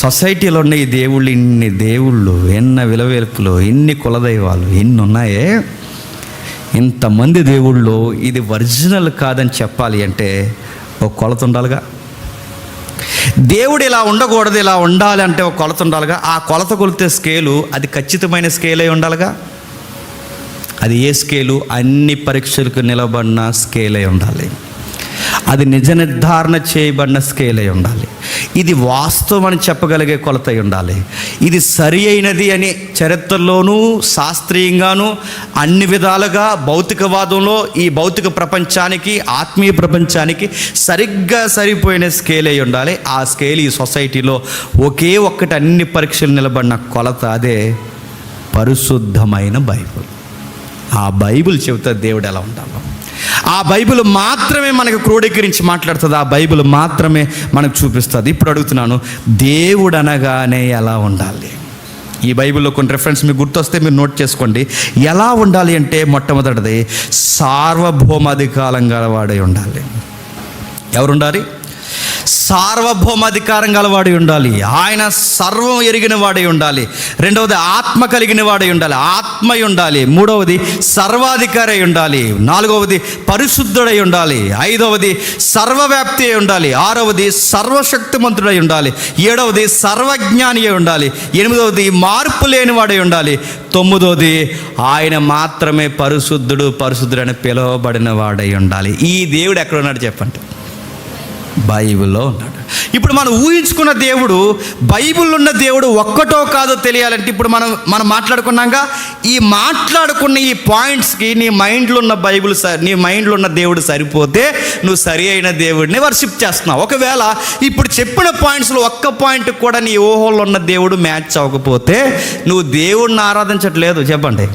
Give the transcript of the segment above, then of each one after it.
సొసైటీలో ఉన్న ఈ దేవుళ్ళు, ఇన్ని దేవుళ్ళు, ఎన్న విలవేల్పులు, ఇన్ని కులదైవాలు ఎన్ని ఉన్నాయే, ఇంతమంది దేవుళ్ళు ఇది ఒరిజినల్ కాదని చెప్పాలి అంటే ఒక కొలత ఉండాలిగా. దేవుడు ఇలా ఉండకూడదు, ఇలా ఉండాలి అంటే ఒక కొలత ఉండాలిగా. ఆ కొలత కొలితే స్కేలు అది ఖచ్చితమైన స్కేల్ అయి ఉండాలిగా. అది ఏ స్కేలు? అన్ని పరీక్షలకు నిలబడిన స్కేల్ అయి ఉండాలి. అది నిజ నిర్ధారణ చేయబడిన స్కేల్ అయి ఉండాలి. ఇది వాస్తవం అని చెప్పగలిగే కొలత అయి ఉండాలి. ఇది సరి అయినది అని చరిత్రలోనూ శాస్త్రీయంగానూ అన్ని విధాలుగా భౌతికవాదంలో ఈ భౌతిక ప్రపంచానికి, ఆత్మీయ ప్రపంచానికి సరిగ్గా సరిపోయిన స్కేల్ అయి ఉండాలి. ఆ స్కేల్ ఈ సొసైటీలో ఒకే ఒక్కటి అన్ని పరీక్షలు నిలబడిన కొలత, అదే పరిశుద్ధమైన బైబిల్. ఆ బైబిల్ చెబుతుంది దేవుడు ఎలా ఉండాలో. ఆ బైబిల్ మాత్రమే మనకు క్రోడీకరించి మాట్లాడుతుంది. ఆ బైబిల్ మాత్రమే మనకు చూపిస్తుంది. ఇప్పుడు అడుగుతున్నాను, దేవుడు అనగానే ఎలా ఉండాలి? ఈ బైబిల్లో కొన్ని రెఫరెన్స్ మీకు గుర్తొస్తే మీరు నోట్ చేసుకోండి. ఎలా ఉండాలి అంటే మొట్టమొదటిది సార్వభౌమాధికారం గలవాడై ఉండాలి. ఎవరు ఉండాలి? సార్వభౌమాధికారం గలవాడై ఉండాలి. ఆయన సర్వం ఎరిగిన వాడై ఉండాలి. రెండవది ఆత్మ కలిగిన వాడై ఉండాలి, ఆత్మ ఉండాలి. మూడవది సర్వాధికారి ఉండాలి. నాలుగవది పరిశుద్ధుడై ఉండాలి. ఐదవది సర్వవ్యాప్తి అయి ఉండాలి. ఆరవది సర్వశక్తిమంతుడై ఉండాలి. ఏడవది సర్వజ్ఞాని అయి ఉండాలి. ఎనిమిదవది మార్పు లేని వాడై ఉండాలి. తొమ్మిదవది ఆయన మాత్రమే పరిశుద్ధుడు అని పిలువబడిన వాడై ఉండాలి. ఈ దేవుడు ఎక్కడ ఉన్నాడు చెప్పండి? బైబిల్లో ఉన్నాడు. ఇప్పుడు మనం ఊహించుకున్న దేవుడు, బైబిల్లో ఉన్న దేవుడు ఒక్కటో కాదో తెలియాలంటే ఇప్పుడు మనం మాట్లాడుకున్నాక ఈ మాట్లాడుకున్న ఈ పాయింట్స్కి నీ మైండ్లో ఉన్న నీ మైండ్లో ఉన్న దేవుడు సరిపోతే నువ్వు సరి అయిన దేవుడిని వర్షిప్ చేస్తున్నావు. ఒకవేళ ఇప్పుడు చెప్పిన పాయింట్స్లో ఒక్క పాయింట్ కూడా నీ ఊహల్లో ఉన్న దేవుడు మ్యాచ్ అవ్వకపోతే నువ్వు దేవుడిని ఆరాధించట్లేదు. చెప్పండి,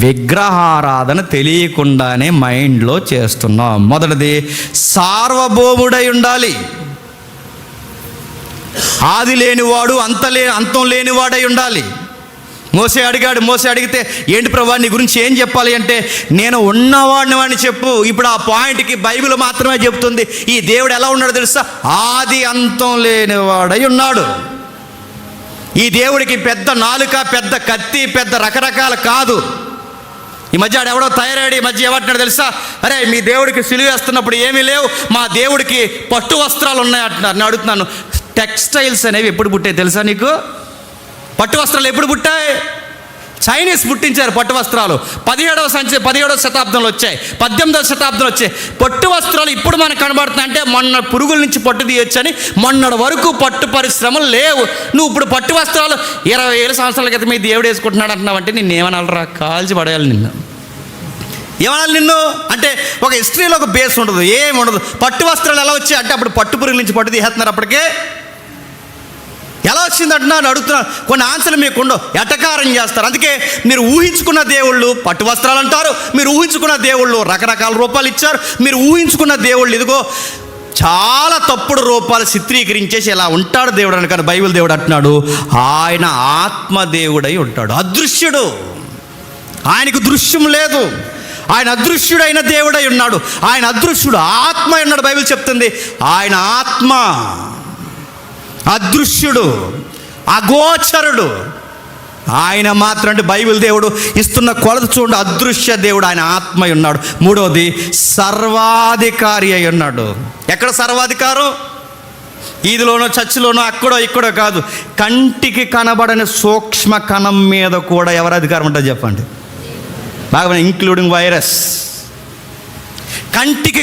విగ్రహారాధన తెలియకుండానే మైండ్లో చేస్తున్నాం. మొదటిది సార్వభౌముడై ఉండాలి. ఆది లేనివాడు, అంతం లేనివాడై ఉండాలి. మోసే అడిగితే ఏంటి ప్రభా నీ గురించి ఏం చెప్పాలి అంటే, నేను ఉన్నవాడిని అని చెప్పు. ఇప్పుడు ఆ పాయింట్కి బైబిల్ మాత్రమే చెప్తుంది ఈ దేవుడు ఎలా ఉన్నాడో తెలుసా? ఆది అంతం లేనివాడై ఉన్నాడు. ఈ దేవుడికి పెద్ద నాలుక, పెద్ద కత్తి, పెద్ద రకరకాల కాదు. ఈ మధ్య ఎవడో తయారయ్యాడు. ఈ మధ్య ఏమంటున్నాడు తెలుసా? అరే మీ దేవుడికి సిలువ వేస్తున్నప్పుడు ఏమీ లేవు, మా దేవుడికి పట్టు వస్త్రాలు ఉన్నాయి అంటున్నారు. నేను అడుగుతున్నాను, టెక్స్టైల్స్ అనేవి ఎప్పుడు పుట్టాయి తెలుసా నీకు? పట్టు వస్త్రాలు ఎప్పుడు పుట్టాయి? చైనీస్ పుట్టించారు పట్టు వస్త్రాలు. 17వ శతాబ్దంలో వచ్చాయి, 18వ శతాబ్దంలో వచ్చాయి. పట్టు వస్త్రాలు ఇప్పుడు మనకు కనబడుతున్నాయి అంటే మొన్న పురుగుల నుంచి పట్టు తీయొచ్చని మొన్నటి వరకు పట్టు పరిశ్రమలు లేవు. నువ్వు ఇప్పుడు పట్టు వస్త్రాలు 20,000 సంవత్సరాల క్రితం మీ దేవుడు వేసుకుంటున్నాడు అంటున్నావు అంటే నిన్ను ఏమనాలరా? కాల్చి పడేయాలి నిన్ను. ఏమనాలి నిన్ను అంటే? ఒక హిస్టరీలో ఒక బేస్ ఉండదు, ఏమి ఉండదు. పట్టు వస్త్రాలు ఎలా వచ్చాయి అంటే అప్పుడు పట్టు పురుగుల నుంచి పట్టు తీసేస్తున్నారు. అప్పటికే ఎలా వచ్చిందంటున్నా అని అడుగుతున్నాను. కొన్ని ఆన్సర్లు మీకుండో ఎటకారం చేస్తారు. అందుకే మీరు ఊహించుకున్న దేవుళ్ళు పట్టు వస్త్రాలు అంటారు, మీరు ఊహించుకున్న దేవుళ్ళు రకరకాల రూపాలు ఇచ్చారు, మీరు ఊహించుకున్న దేవుళ్ళు ఇదిగో చాలా తప్పుడు రూపాలు చిత్రీకరించేసి ఇలా ఉంటాడు దేవుడు అని. కానీ బైబిల్ దేవుడు అంటున్నాడు ఆయన ఆత్మదేవుడై ఉంటాడు, అదృశ్యుడు. ఆయనకు దృశ్యం లేదు, ఆయన అదృశ్యుడైన దేవుడై ఉన్నాడు. ఆయన అదృశ్యుడు, ఆత్మ ఉన్నాడు. బైబిల్ చెప్తుంది ఆయన ఆత్మ, అదృశ్యుడు, అగోచరుడు. ఆయన మాత్రం అంటే బైబిల్ దేవుడు ఇస్తున్న కొలత చూడండి, అదృశ్య దేవుడు, ఆయన ఆత్మ ఉన్నాడు. మూడవది సర్వాధికారి అయి ఉన్నాడు. ఎక్కడ సర్వాధికారం? ఈదిలోనో చర్చిలోనో అక్కడో ఇక్కడో కాదు, కంటికి కనబడని సూక్ష్మ కణం మీద కూడా ఎవరు అధికారం ఉంటుంది చెప్పండి? బాగా ఇంక్లూడింగ్ వైరస్. కంటికి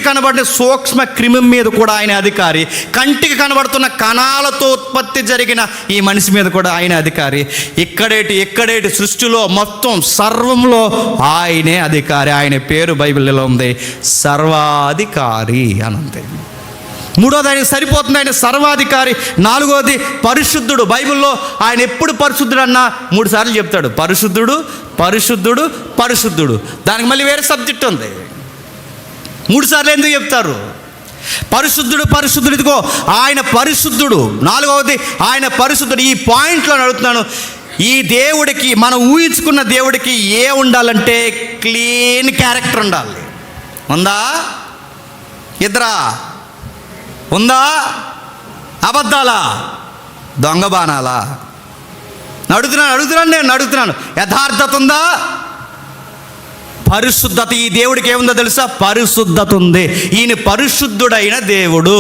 కనబడని సూక్ష్మ క్రిమి మీద కూడా ఆయన అధికారి. కంటికి కనబడుతున్న కణాలతో ఉత్పత్తి జరిగిన ఈ మనిషి మీద కూడా ఆయన అధికారి. ఎక్కడేటి సృష్టిలో మొత్తం సర్వంలో ఆయనే అధికారి. ఆయన పేరు బైబిల్లో ఉంది సర్వాధికారి అనంతే. మూడోది ఆయన సరిపోతుంది, ఆయన సర్వాధికారి. నాలుగోది పరిశుద్ధుడు. బైబిల్లో ఆయన ఎప్పుడు పరిశుద్ధుడు అన్నా 3 సార్లు చెప్తాడు, పరిశుద్ధుడు పరిశుద్ధుడు పరిశుద్ధుడు. దానికి మళ్ళీ వేరే సబ్జెక్ట్ ఉంది. 3 సార్లు ఎందుకు చెప్తారు? పరిశుద్ధుడు పరిశుద్ధుడు, ఇదిగో ఆయన పరిశుద్ధుడు. నాలుగవది ఆయన పరిశుద్ధుడు. ఈ పాయింట్లో అడుగుతున్నాను, ఈ దేవుడికి మనం ఊహించుకున్న దేవుడికి ఏ ఉండాలంటే క్లీన్ క్యారెక్టర్ ఉండాలి. ఉందా? ఇద్దరా? ఉందా? అబద్ధాలా? దొంగ బాణాలా? అడుగుతున్నాను. యథార్థత ఉందా? పరిశుద్ధత. ఈ దేవుడికి ఏముందో తెలుసా? పరిశుద్ధత ఉంది. ఈయన పరిశుద్ధుడైన దేవుడు,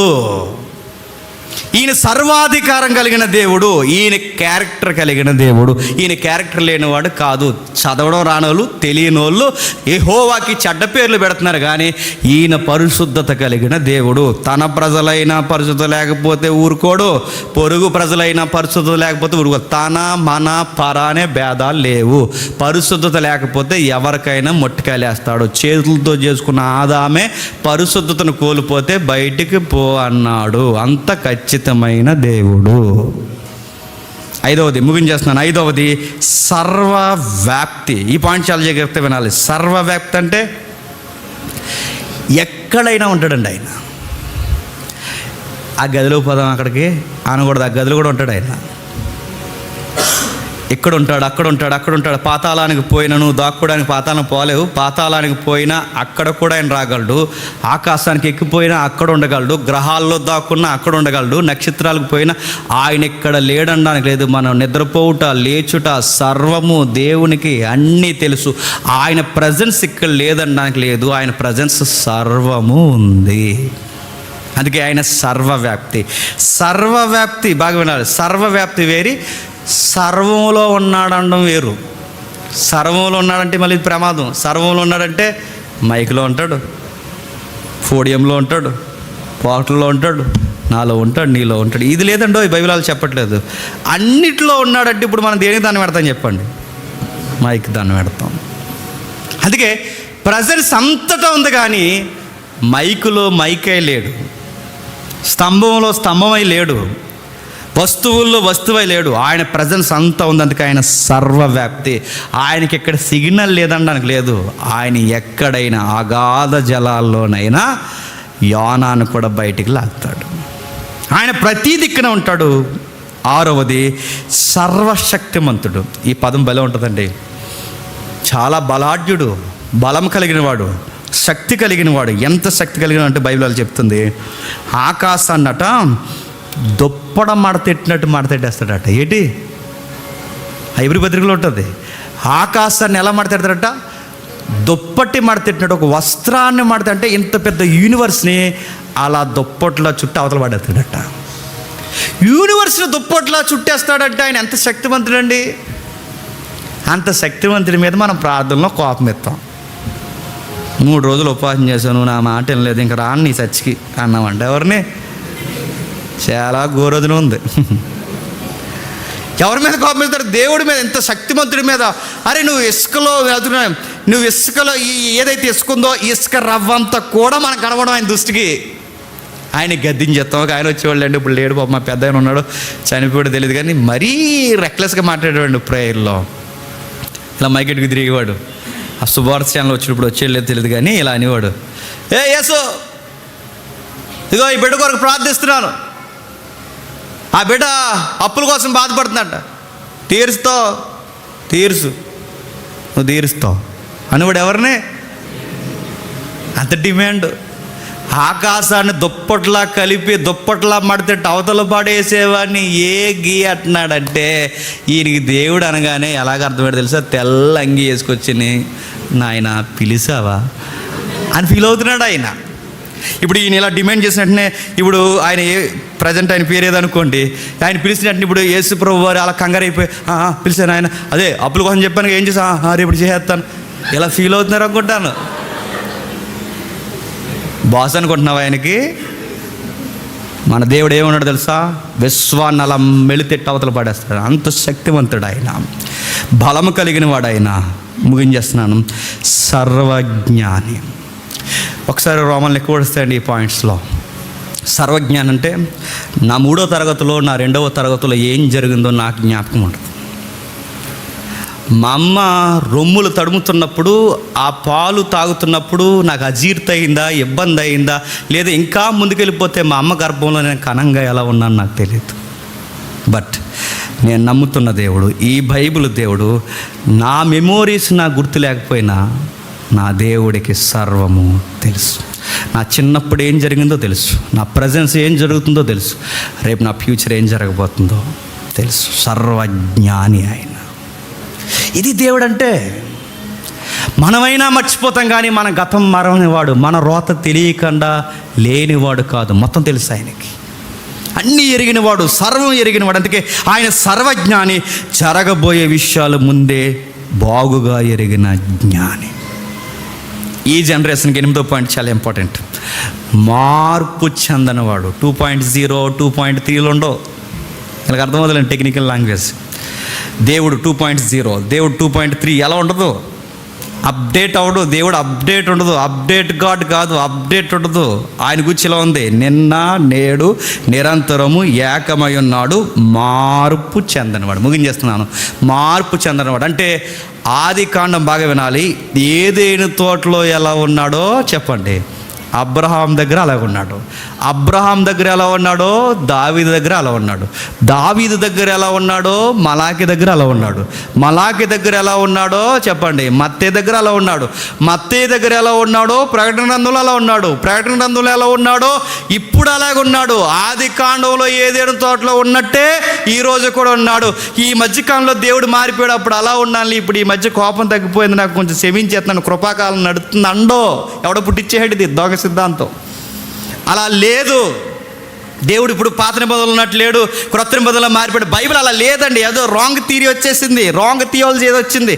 ఈయన సర్వాధికారం కలిగిన దేవుడు, ఈయన క్యారెక్టర్ కలిగిన దేవుడు. ఈయన క్యారెక్టర్ లేనివాడు కాదు. చదవడం రానోళ్ళు, తెలియని వాళ్ళు యెహోవాకి చెడ్డ పేర్లు పెడుతున్నారు, కానీ ఈయన పరిశుద్ధత కలిగిన దేవుడు. తన ప్రజలైనా పరిశుద్ధత లేకపోతే ఊరుకోడు, పొరుగు ప్రజలైనా పరిశుద్ధత లేకపోతే ఊరుకో. తన మన పర అనే భేదాలు లేవు. పరిశుద్ధత లేకపోతే ఎవరికైనా మొట్టికాయలేస్తాడు. చేతులతో చేసుకున్న ఆదామే పరిశుద్ధతను కోల్పోతే బయటికి పో అన్నాడు. అంత ఖచ్చితమైన దేవుడు. ఐదవది ముగించేస్తున్నాను. ఐదవది సర్వవ్యాప్తి. ఈ పాయింట్ చాలా జాగ్రత్తగా వినాలి. సర్వవ్యాప్తి అంటే ఎక్కడైనా ఉంటాడండి ఆయన. ఆ గదిలో పోదాం, అక్కడికి అనకూడదు. ఆ గదిలో కూడా ఉంటాడు ఆయన. ఇక్కడ ఉంటాడు, అక్కడ ఉంటాడు. పాతాళానికి పోయినా నువ్వు దాక్కోవడానికి పాతాళం పోలేవు. పాతాళానికి పోయినా అక్కడ కూడా ఆయన రాగలడు. ఆకాశానికి ఎక్కిపోయినా అక్కడ ఉండగలడు. గ్రహాల్లో దాక్కున్నా అక్కడ ఉండగలడు. నక్షత్రాలకు పోయినా ఆయన ఇక్కడ లేడనడానికి లేదు. మనం నిద్రపోవుట, లేచుట, సర్వము దేవునికి అన్నీ తెలుసు. ఆయన ప్రజెన్స్ ఇక్కడ లేదనడానికి లేదు. ఆయన ప్రజెన్స్ సర్వము ఉంది. అందుకే ఆయన సర్వవ్యాప్తి. సర్వవ్యాప్తి బాగా వినాలి. సర్వవ్యాప్తి వేరి, సర్వంలో ఉన్నాడనడం వేరు. సర్వంలో ఉన్నాడంటే మళ్ళీ ప్రమాదం. సర్వంలో ఉన్నాడంటే మైక్లో ఉంటాడు, పోడియంలో ఉంటాడు, పాటల్లో ఉంటాడు, నాలో ఉంటాడు, నీలో ఉంటాడు. ఇది లేదండో ఈ బైబిల్ వాళ్ళు చెప్పట్లేదు. అన్నిట్లో ఉన్నాడంటే ఇప్పుడు మనం దేనికి దాన్ని పెడతాం చెప్పండి? మైక్ దాన్ని పెడతాం. అందుకే ప్రజెన్స్ అంతటా ఉంది, కానీ మైకులో మైకే లేడు, స్తంభంలో స్తంభమై లేడు, వస్తువుల్లో వస్తువై లేడు. ఆయన ప్రజెన్స్ అంతా ఉంది. అందుకే ఆయన సర్వవ్యాప్తి. ఆయనకి ఎక్కడ సిగ్నల్ లేదనడానికి లేదు. ఆయన ఎక్కడైనా అగాధ జలాల్లోనైనా యోనాను కూడా బయటికి లాగుతాడు. ఆయన ప్రతి దిక్కున ఉంటాడు. ఆరవది సర్వశక్తిమంతుడు. ఈ పదం బలం ఉంటుందండి. చాలా బలాఢ్యుడు, బలం కలిగిన వాడు, శక్తి కలిగిన వాడు. ఎంత శక్తి కలిగిన అంటే బైబిల్ చెప్తుంది, ఆకాశాన్నట దుప్పడ మడతెట్టినట్టు మడతెట్టేస్తాడట. ఏంటి? హైబ్రీ పత్రికలో ఉంటుంది. ఆకాశాన్ని ఎలా మడతెడతాడట? దుప్పటి మడతెట్టినట్టు. ఒక వస్త్రాన్ని మడత అంటే ఇంత పెద్ద యూనివర్స్ని అలా దుప్పట్లా చుట్టూ అవతల పడేస్తాడట. యూనివర్స్ని దుప్పట్లా చుట్టేస్తాడంటే ఆయన ఎంత శక్తివంతుడండి. అంత శక్తివంతుడి మీద మనం ప్రార్థనలో కోపం ఎత్తాం. 3 రోజులు ఉపవాసం చేశాను, నా మాట ఏం లేదు, ఇంకా రాను నీ చచ్చికి అన్నామంటే ఎవరిని? చాలా ఘోరోజన ఉంది. ఎవరి మీద కోపం వెళ్తారు? దేవుడి మీద. ఎంత శక్తిమంతుడి మీద. అరే నువ్వు ఇసుకలో వెళ్తున్నావు, నువ్వు ఇసుకలో ఏదైతే ఇసుకుందో ఇసుక రవ్వంతా కూడా మనకు కనబడం ఆయన దృష్టికి. ఆయన గద్దించేస్తాం. ఆయన వచ్చేవాళ్ళు అండి. ఇప్పుడు లేడు పాప, మా పెద్ద ఆయన ఉన్నాడు, చనిపోయాడు తెలియదు, కానీ మరీ రెక్లెస్గా మాట్లాడేవాడు ప్రేయర్లో. ఇలా మైకెట్కి తిరిగేవాడు. ఆ శుభార్త ఛానల్ వచ్చినప్పుడు వచ్చేది తెలియదు, కానీ ఇలా అనేవాడు, ఏ యేసు ఇదిగో ఈ బిడ్డ కొరకు ప్రార్థిస్తున్నాను, ఆ బిడ్డ అప్పుల కోసం బాధపడుతుందంట, తీర్చు నువ్వు తీరుస్తావు అనేవాడు. ఎవరిని? అంత డిమాండ్. ఆకాశాన్ని దుప్పట్లా కలిపి దుప్పట్లా మడితే అవతల పాడేసేవాడిని అంటున్నాడంటే ఈయనకి దేవుడు అనగానే ఎలాగ అర్థమయ్యాడు తెలుసా? తెల్ల అంగి వేసుకొచ్చి నాయన పిలిచావా అని ఫీల్ అవుతున్నాడు ఆయన. ఇప్పుడు ఈయన ఇలా డిమాండ్ చేసినట్టునే ఇప్పుడు ఆయన ప్రజెంట్ ఆయన పేరు ఏదనుకోండి, ఆయన పిలిచినట్టు ఇప్పుడు యేసు ప్రభు వారు అలా కంగారు అయిపోయి పిలిచాను ఆయన, అదే అప్పుల కోసం చెప్పాను, ఏం చేసా రేపు చేసేస్తాను, ఇలా ఫీల్ అవుతున్నారు అనుకుంటాను. బాస్ అనుకుంటున్నావు ఆయనకి? మన దేవుడు ఏమన్నాడు తెలుసా? విశ్వాన్ని అలా మెలితెట్టు అవతల పడేస్తాడు. అంత శక్తివంతుడు ఆయన, బలము కలిగిన వాడు ఆయన. ముగించేస్తున్నాను. సర్వజ్ఞాని. ఒకసారి రోమన్లు ఎక్కువ వస్తాయండి ఈ పాయింట్స్లో. సర్వజ్ఞానం అంటే నా 3వ తరగతిలో, నా 2వ తరగతిలో ఏం జరిగిందో నాకు జ్ఞాపకం ఉంటుంది. మా అమ్మ రొమ్ములు తడుముతున్నప్పుడు, ఆ పాలు తాగుతున్నప్పుడు నాకు అజీర్తి అయిందా, ఇబ్బంది అయిందా, లేదా ఇంకా ముందుకెళ్ళిపోతే మా అమ్మ గర్భంలో నేను కనంగా ఎలా ఉన్నాను నాకు తెలియదు. బట్ నేను నమ్ముతున్న దేవుడు, ఈ బైబిల్ దేవుడు, నా మెమోరీస్ నాకు గుర్తు లేకపోయినా నా దేవుడికి సర్వము తెలుసు. నా చిన్నప్పుడు ఏం జరిగిందో తెలుసు, నా ప్రజెన్స్ ఏం జరుగుతుందో తెలుసు, రేపు నా ఫ్యూచర్ ఏం జరగబోతుందో తెలుసు. సర్వజ్ఞాని ఆయన. ఇది దేవుడు అంటే. మనమైనా మర్చిపోతాం కానీ మన గతం మరవనివాడు, మన రోత తెలియకుండా లేనివాడు కాదు, మొత్తం తెలుసు ఆయనకి. అన్నీ ఎరిగినవాడు, సర్వం ఎరిగినవాడు. అందుకే ఆయన సర్వజ్ఞాని. జరగబోయే విషయాలు ముందే బాగుగా ఎరిగిన జ్ఞాని. ఈ జనరేషన్కి 8వ పాయింట్ చాలా ఇంపార్టెంట్. మార్పు చెందనవాడు. 2.0 2.3లో ఉండవు. వీళ్ళకి అర్థమవుతుందండి టెక్నికల్ లాంగ్వేజ్. దేవుడు 2.0, దేవుడు 2.3 ఎలా ఉండదు, అప్డేట్ అవడు. దేవుడు అప్డేట్ ఉండదు, అప్డేట్ గాడ్ కాదు, అప్డేట్ ఉండదు. ఆయన గురించి ఇలా ఉంది, నిన్న నేడు నిరంతరము ఏకమై ఉన్నాడు, మార్పు చెందనవాడు. ముగించేస్తున్నాను. మార్పు చెందనవాడు అంటే ఆది కాండం బాగా వినాలి. ఏదేను తోటలో ఎలా ఉన్నాడో చెప్పండి. అబ్రహాం దగ్గర అలా ఉన్నాడు. అబ్రహాం దగ్గర ఎలా ఉన్నాడో దావీదు దగ్గర అలా ఉన్నాడు. దావీదు దగ్గర ఎలా ఉన్నాడో మలాకి దగ్గర అలా ఉన్నాడు. మలాకి దగ్గర ఎలా ఉన్నాడో చెప్పండి. మత్తయి దగ్గర అలా ఉన్నాడు. మత్తయి దగ్గర ఎలా ఉన్నాడో ప్రకటన గ్రంథంలో అలా ఉన్నాడు. ప్రకటన గ్రంథంలో ఎలా ఉన్నాడో ఇప్పుడు అలాగే ఉన్నాడు. ఆది కాండంలో ఏదేను తోటలో ఉన్నట్టే ఈరోజు కూడా ఉన్నాడు. ఈ మధ్యకాలంలో దేవుడు మారిపోయాడు, అప్పుడు అలా ఉన్నాను, ఇప్పుడు ఈ మధ్య కోపం తగ్గిపోయింది, నాకు కొంచెం క్షమించేస్తున్నాను, కృపాకాలం నడుస్తుంది అండో ఎవడో పుట్టించేది ఇది దోగ సిద్ధాంతం. అలా లేదు. దేవుడు ఇప్పుడు పాత నిబంధనలు ఉన్నట్టు లేడు, క్రొత్త నిబంధనలో మారిపోయాడు. బైబిల్ అలా లేదండి. ఏదో రాంగ్ థియరీ వచ్చేసింది, రాంగ్ థియాలజీ ఏదో వచ్చింది.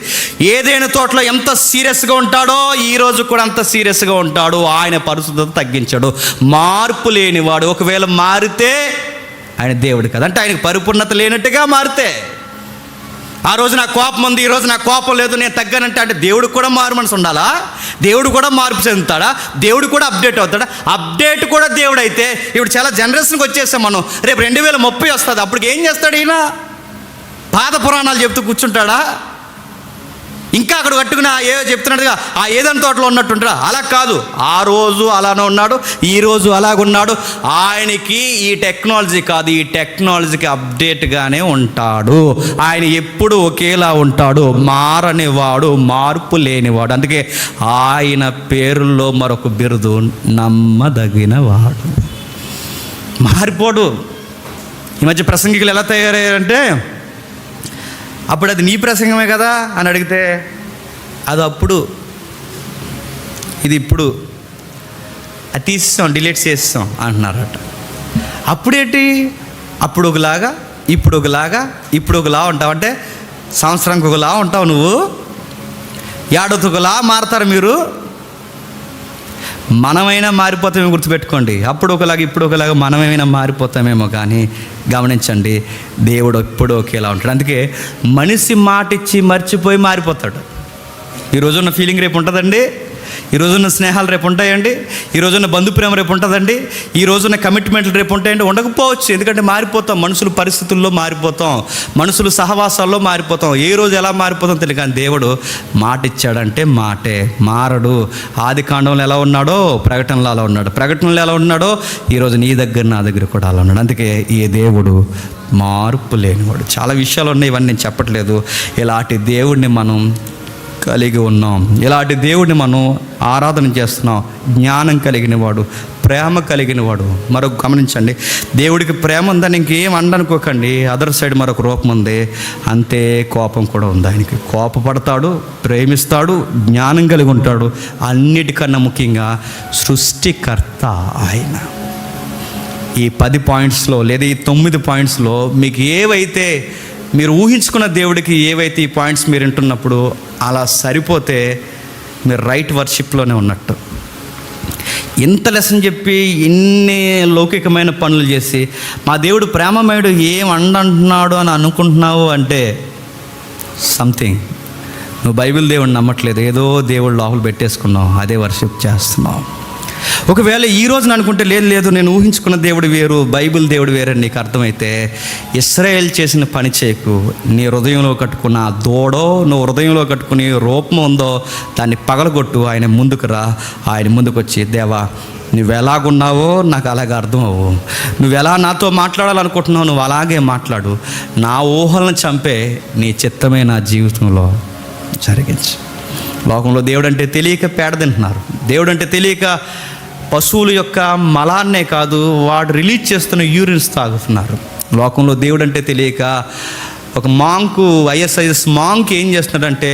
ఏదైనా తోటలో ఎంత సీరియస్గా ఉంటాడో ఈరోజు కూడా అంత సీరియస్గా ఉంటాడు. ఆయన పరిశుద్ధత తగ్గించాడు. మార్పు లేనివాడు. ఒకవేళ మారితే ఆయన దేవుడు కదా, అంటే ఆయనకు పరిపూర్ణత లేనట్టుగా మారితే. ఆ రోజు నాకు కోపం ఉంది, ఈరోజు నాకు కోపం లేదు, నేను తగ్గానంటే అంటే దేవుడు కూడా మారు మనసు ఉండాలా? దేవుడు కూడా మార్పు చెందుతాడా? దేవుడు కూడా అప్డేట్ అవుతాడా? అప్డేట్ కూడా దేవుడు అయితే ఇప్పుడు చాలా జనరేషన్కి వచ్చేసాం మనం. రేపు 2030 వస్తుంది, అప్పటికి ఏం చేస్తాడు ఈయన? పాత పురాణాలు చెప్తూ కూర్చుంటాడా? ఇంకా అక్కడ కట్టుకుని ఏదో చెప్తున్నట్టుగా ఆ ఏదైనా తోటలో ఉన్నట్టుంటాడా? అలా కాదు. ఆ రోజు అలానే ఉన్నాడు, ఈరోజు అలాగున్నాడు. ఆయనకి ఈ టెక్నాలజీ కాదు, ఈ టెక్నాలజీకి అప్డేట్గానే ఉంటాడు. ఆయన ఎప్పుడు ఒకేలా ఉంటాడు, మారనివాడు, మార్పు లేనివాడు. అందుకే ఆయన పేరులో మరొక బిరుదు నమ్మదగినవాడు. మారిపోడు. ఈ మధ్య ప్రసంగికులు ఎలా తయారయ్యారంటే, అప్పుడు అది నీ ప్రసంగమే కదా అని అడిగితే అది అప్పుడు, ఇది ఇప్పుడు, అది తీసేస్తాం, డిలీట్ చేస్తాం అంటున్నారట. అప్పుడేంటి? అప్పుడు ఒకలాగా, ఇప్పుడు ఒకలాగా, ఇప్పుడు ఒకలా ఉంటావు అంటే సంవత్సరానికి ఒకలా ఉంటావు నువ్వు. ఏడాది ఒకలా మారుతారు మీరు. మనమైనా మారిపోతామేమో గుర్తుపెట్టుకోండి. అప్పుడు ఒకలాగా ఇప్పుడు ఒకలాగా మనమైనా మారిపోతామేమో, కానీ గమనించండి, దేవుడు ఎప్పుడు ఒకేలా ఉంటాడు. అందుకే మనిషి మాటిచ్చి మర్చిపోయి మారిపోతాడు. ఈరోజున్న ఫీలింగ్ రేపు ఉంటుందండి, ఈరోజున్న స్నేహాలు రేపు ఉంటాయండి, ఈరోజున్న బంధుప్రేమ రేపు ఉంటుందండి, ఈరోజున్న కమిట్మెంట్లు రేపు ఉంటాయండి. ఉండకపోవచ్చు, ఎందుకంటే మారిపోతాం. మనుషులు పరిస్థితుల్లో మారిపోతాం, మనుషులు సహవాసాల్లో మారిపోతాం. ఏ రోజు ఎలా మారిపోతాం తెలియదు, కానీ దేవుడు మాట ఇచ్చాడంటే మాటే, మారడు. ఆది కాండంలో ఎలా ఉన్నాడో ప్రకటనలో అలా ఉన్నాడు, ప్రకటనలో ఎలా ఉన్నాడో ఈరోజు నీ దగ్గర నా దగ్గర కూడా అలా ఉన్నాడు. అందుకే ఈ దేవుడు మార్పు లేనివాడు. చాలా విషయాలు ఉన్నాయి, ఇవన్నీ నేను చెప్పట్లేదు. ఇలాంటి దేవుడిని మనం కలిగి ఉన్నాం, ఇలాంటి దేవుడిని మనం ఆరాధన చేస్తున్నాం. జ్ఞానం కలిగిన వాడు, ప్రేమ కలిగిన వాడు. మరొక గమనించండి, దేవుడికి ప్రేమ ఉందని ఇంకేం అననుకోకండి. అదర్ సైడ్ మరొక రూపం ఉంది, అంతే కోపం కూడా ఉంది. ఆయనకి కోపపడతాడు, ప్రేమిస్తాడు, జ్ఞానం కలిగి ఉంటాడు. అన్నిటికన్నా ముఖ్యంగా సృష్టికర్త ఆయన. ఈ 10 పాయింట్స్లో లేదా ఈ 9 పాయింట్స్లో మీకు ఏవైతే మీరు ఊహించుకున్న దేవుడికి ఏవైతే ఈ పాయింట్స్ మీరు వింటున్నప్పుడు అలా సరిపోతే మీరు రైట్ వర్షిప్లోనే ఉన్నట్టు. ఇంత లెసన్ చెప్పి ఇన్ని లౌకికమైన పనులు చేసి మా దేవుడు ప్రేమమయుడు ఏం అంటున్నాడు అని అనుకుంటున్నావు అంటే సంథింగ్ నువ్వు బైబిల్ దేవుడిని నమ్మట్లేదు, ఏదో దేవుడు లోపల పెట్టేసుకున్నావు, అదే వర్షిప్ చేస్తున్నావు. ఒకవేళ ఈ రోజున అనుకుంటే లేదు నేను ఊహించుకున్న దేవుడు వేరు, బైబిల్ దేవుడు వేరు అని నీకు అర్థమైతే ఇశ్రాయేల్ చేసిన పని చేయకు. నీ హృదయంలో కట్టుకున్న దూడో నువ్వు హృదయంలో కట్టుకుని రూపం ఉందో దాన్ని పగలగొట్టు. ఆయన ముందుకు రా, ఆయన ముందుకు వచ్చి, దేవా నువ్వు ఎలాగున్నావో నాకు అలాగే అర్థం అవ్వు, నువ్వు ఎలా నాతో మాట్లాడాలనుకుంటున్నావు నువ్వు అలాగే మాట్లాడు, నా ఊహలను చంపే నీ చిత్తమే నా జీవితంలో జరిగించు. లోకంలో దేవుడు అంటే తెలియక పేడ తింటున్నారు, దేవుడు అంటే తెలియక పశువుల యొక్క మలాన్నే కాదు, వాడు రిలీజ్ చేస్తున్న యూరిన్స్ తాగుతున్నారు. లోకంలో దేవుడు అంటే తెలియక ఒక మాంకు, ఐఎస్ఐఎస్ మాంక్ ఏం చేస్తున్నాడంటే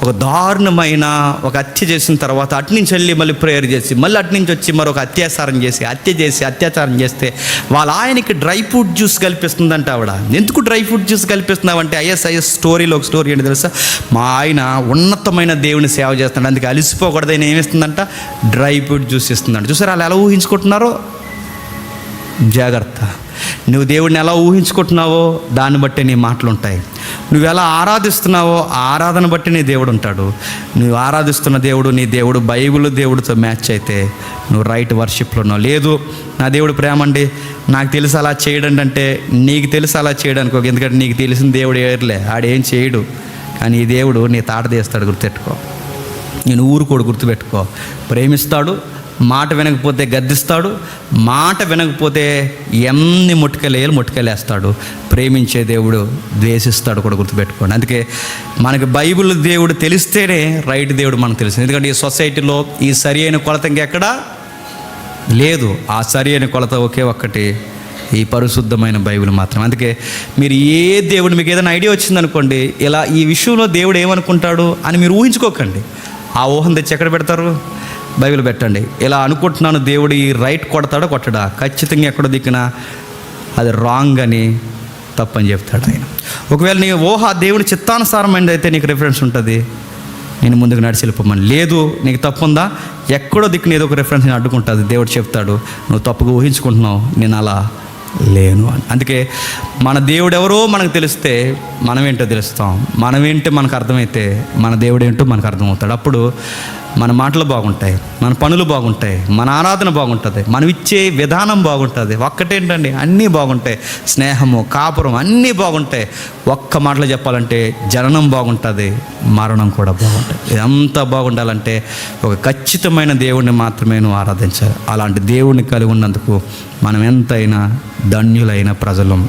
ఒక దారుణమైన ఒక హత్య చేసిన తర్వాత అట్నుంచి వెళ్ళి మళ్ళీ ప్రేయర్ చేసి మళ్ళీ అట్నుంచి వచ్చి మరొక అత్యాచారం చేస్తే వాళ్ళ ఆయనకి డ్రై ఫ్రూట్ జ్యూస్ కల్పిస్తుందంట ఆవిడ. ఎందుకు డ్రై ఫ్రూట్ జ్యూస్ కల్పిస్తున్నావంటే ఐఎస్ఐఎస్ స్టోరీలో ఒక స్టోరీ ఏంటి తెలుసా, మా ఆయన ఉన్నతమైన దేవుని సేవ చేస్తున్నాడు, అందుకే అలిసిపోకూడదని ఏమిస్తుందంట, డ్రై ఫ్రూట్ జ్యూస్ ఇస్తుందంట. చూసారు వాళ్ళు ఎలా ఊహించుకుంటున్నారో. జాగ్రత్త, నువ్వు దేవుడిని ఎలా ఊహించుకుంటున్నావో దాన్ని బట్టి నీ మాటలు ఉంటాయి. నువ్వు ఎలా ఆరాధిస్తున్నావో ఆరాధన బట్టి నీ దేవుడు ఉంటాడు. నువ్వు ఆరాధిస్తున్న దేవుడు, నీ దేవుడు బైబిల్ దేవుడితో మ్యాచ్ అయితే నువ్వు రైట్ వర్షిప్లో ఉన్నావు. లేదు నా దేవుడు ప్రేమ అండి, నాకు తెలిసి అలా చేయడండి అంటే నీకు తెలిసి అలా చేయడానికి ఒక, ఎందుకంటే నీకు తెలిసిన దేవుడు ఏర్లే, ఆడేం చేయడు. కానీ ఈ దేవుడు నీ తాట తీస్తాడు, గుర్తుపెట్టుకో. నేను ఊరుకోడు, గుర్తుపెట్టుకో. ప్రేమిస్తాడు, మాట వినకపోతే గద్దిస్తాడు, మాట వినకపోతే ఎన్ని ముట్టుకెళ్ళేస్తాడు. ప్రేమించే దేవుడు ద్వేషిస్తాడు కూడా, గుర్తుపెట్టుకోండి. అందుకే మనకి బైబిల్ దేవుడు తెలిస్తేనే రైట్ దేవుడు మనకు తెలుస్తుంది. ఎందుకంటే ఈ సొసైటీలో ఈ సరి అయిన కొలత ఇంకెక్కడా లేదు. ఆ సరి అయిన కొలత ఒకే ఒక్కటి, ఈ పరిశుద్ధమైన బైబిల్ మాత్రం. అందుకే మీరు ఏ దేవుడు, మీకు ఏదైనా ఐడియా వచ్చిందనుకోండి, ఇలా ఈ విషయంలో దేవుడు ఏమనుకుంటాడు అని మీరు ఊహించుకోకండి. ఆ ఊహను తెచ్చి ఎక్కడ పెడతారు? బైబిల్ పెట్టండి. ఇలా అనుకుంటున్నాను, దేవుడు ఈ రైట్ కొడతాడా కొట్టడా, ఖచ్చితంగా ఎక్కడో దిక్కున అది రాంగ్ అని, తప్పని చెప్తాడు ఆయన. ఒకవేళ నీ ఊహ దేవుని చిత్తానుసారమైనది అయితే నీకు రిఫరెన్స్ ఉంటుంది, నేను ముందుకు నడిచి వెళ్ళిపోమని. లేదు నీకు తప్పు ఉందా, ఎక్కడో దిక్కున ఏదో ఒక రిఫరెన్స్ నేను అడ్డుకుంటుంది. దేవుడు చెప్తాడు, నువ్వు తప్పుగా ఊహించుకుంటున్నావు, నేను అలా లేను అని. అందుకే మన దేవుడు ఎవరో మనకు తెలిస్తే మనమేంటో తెలుస్తాం. మనమేంటో మనకు అర్థమైతే మన దేవుడు ఏంటో మనకు అర్థమవుతాడు. అప్పుడు మన మాటలు బాగుంటాయి, మన పనులు బాగుంటాయి, మన ఆరాధన బాగుంటుంది, మనం ఇచ్చే విధానం బాగుంటుంది. ఒక్కటేంటండి, అన్నీ బాగుంటాయి. స్నేహము, కాపురం అన్నీ బాగుంటాయి. ఒక్క మాటలో చెప్పాలంటే జననం బాగుంటుంది, మరణం కూడా బాగుంటుంది. ఇదంతా బాగుండాలంటే ఒక ఖచ్చితమైన దేవుడిని మాత్రమే నువ్వు ఆరాధించాలి. అలాంటి దేవుడిని కలిగి ఉన్నందుకు మనం ఎంతైనా ధన్యులైన ప్రజలం.